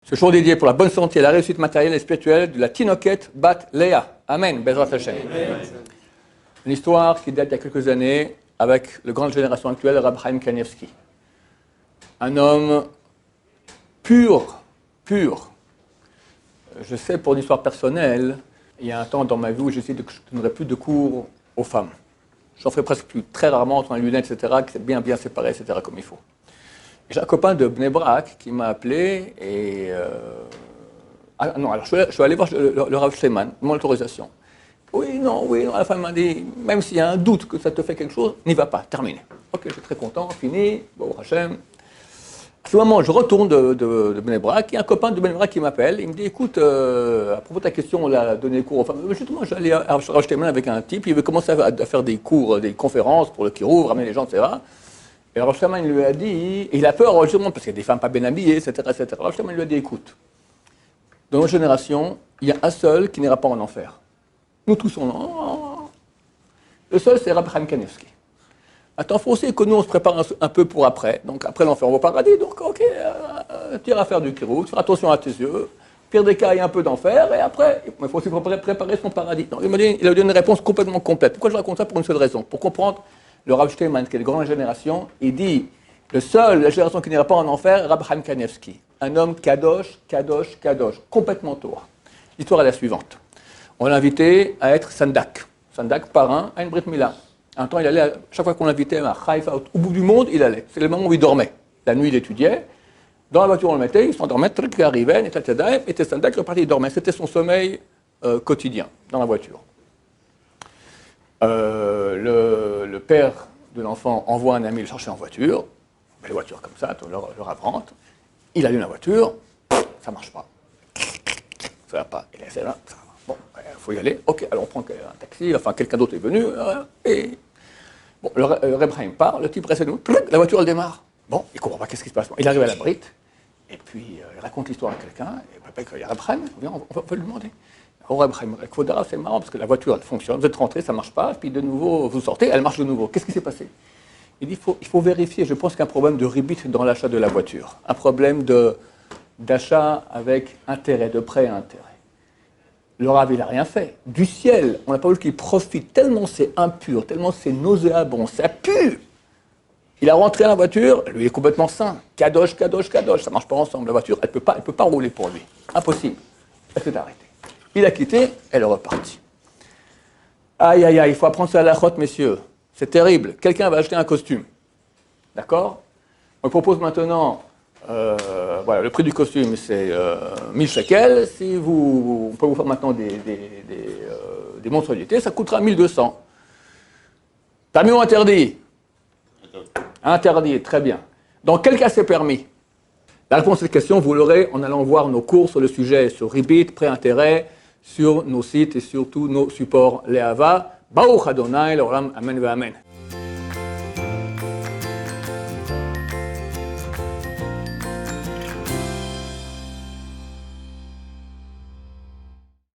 Ce jour dédié pour la bonne santé et la réussite matérielle et spirituelle de la Tinoket Bat Léa. Amen. Bezrat Hashem. Une histoire qui date il y a quelques années avec la grande génération actuelle, Rab Chaim Kanievski. Un homme pur. Je sais, pour une histoire personnelle, il y a un temps dans ma vie où j'ai essayé de que je ne donnerais plus de cours aux femmes. J'en ferai presque plus, très rarement, entre un lunettes, etc., qui c'est bien séparé, etc., comme il faut. J'ai un copain de Bnei Brak qui m'a appelé et... alors je suis allé voir le Rav Shleiman, mon autorisation. Oui, non, à la fin il m'a dit, même s'il y a un doute que ça te fait quelque chose, n'y va pas, terminé. Ok, je suis très content, fini, bon, Hachem. À ce moment, je retourne de Bnei Brak, il y a un copain de Bnei Brak qui m'appelle, il me dit, écoute, à propos de ta question, on a donné cours aux femmes. Justement, j'allais à Rav Shleiman avec un type, il veut commencer à faire des cours, des conférences pour le Kirouv, ramener les gens, etc. Et Rav Shleiman lui a dit, et il a peur, justement, parce qu'il y a des femmes pas bien habillées, etc. Rav Shleiman lui a dit, écoute, dans notre génération, il y a un seul qui n'ira pas en enfer. Nous tous, le seul, c'est Rab Chaim Kanievski. Attends, il faut aussi que nous, on se prépare un peu pour après. Donc, après l'enfer, on va au paradis. Donc, ok, tu iras faire du kirou, tu feras attention à tes yeux. Pire des cas, il y a un peu d'enfer. Et après, il faut aussi préparer son paradis. Donc, il a donné une réponse complètement complète. Pourquoi je raconte ça? Pour une seule raison. Pour comprendre le Rav Shleiman, qui est de grande génération, il dit, la génération qui n'ira pas en enfer, Rab Chaim Kanievski. Un homme kadosh, complètement Torah. L'histoire est la suivante. On l'a invité à être Sandak. Sandak, parrain, à une Brit Mila. Un temps, il allait, chaque fois qu'on l'invitait à Haïfa, au bout du monde, il allait. C'est le moment où il dormait. La nuit, il étudiait. Dans la voiture, on le mettait, il s'endormait, il arrivait, il était Sandak, il repartait, il dormait. C'était son sommeil quotidien, dans la voiture. Le père de l'enfant envoie un ami le chercher en voiture. Belle voiture comme ça, le Rav rentre. Il allume la voiture, ça ne marche pas. Ça ne va pas. Il essaie là, ça va. Bon, il faut y aller. Ok, alors on prend un taxi, enfin quelqu'un d'autre est venu. Et bon, le Reb Chaim part, le type reste de nous, la voiture elle démarre. Bon, il ne comprend pas qu'est-ce qui se passe. Il arrive à la brite, et puis il raconte l'histoire à quelqu'un, et il y a Reb Chaim, on va lui demander. Au Reb Chaim, c'est marrant parce que la voiture elle fonctionne, vous êtes rentré, ça ne marche pas, puis de nouveau vous sortez, elle marche de nouveau. Qu'est-ce qui s'est passé? Il dit il faut vérifier, je pense qu'il y a un problème de ribit dans l'achat de la voiture, un problème d'achat avec intérêt, de prêt à intérêt. Le Rav, il n'a rien fait. Du ciel, on n'a pas voulu qu'il profite, tellement c'est impur, tellement c'est nauséabond, ça pue. Il a rentré dans la voiture, lui il est complètement sain. Kadosh, ça ne marche pas ensemble. La voiture, elle ne peut pas rouler pour lui. Impossible. Elle s'est arrêtée. Il a quitté, elle est repartie. Aïe, il faut apprendre ça à la chote, messieurs. C'est terrible. Quelqu'un va acheter un costume. D'accord? On propose maintenant... voilà, le prix du costume, c'est 1000 shekels. Si on peut vous faire maintenant des monstruosités, ça coûtera 1200. Permis ou interdit? Interdit, très bien. Dans quel cas c'est permis? La réponse à cette question, vous l'aurez en allant voir nos cours sur le sujet, sur Ribit, prêt-intérêt, sur nos sites et sur tous nos supports Le'ava. Baruch Adonai, l'Olam, Amen, Amen.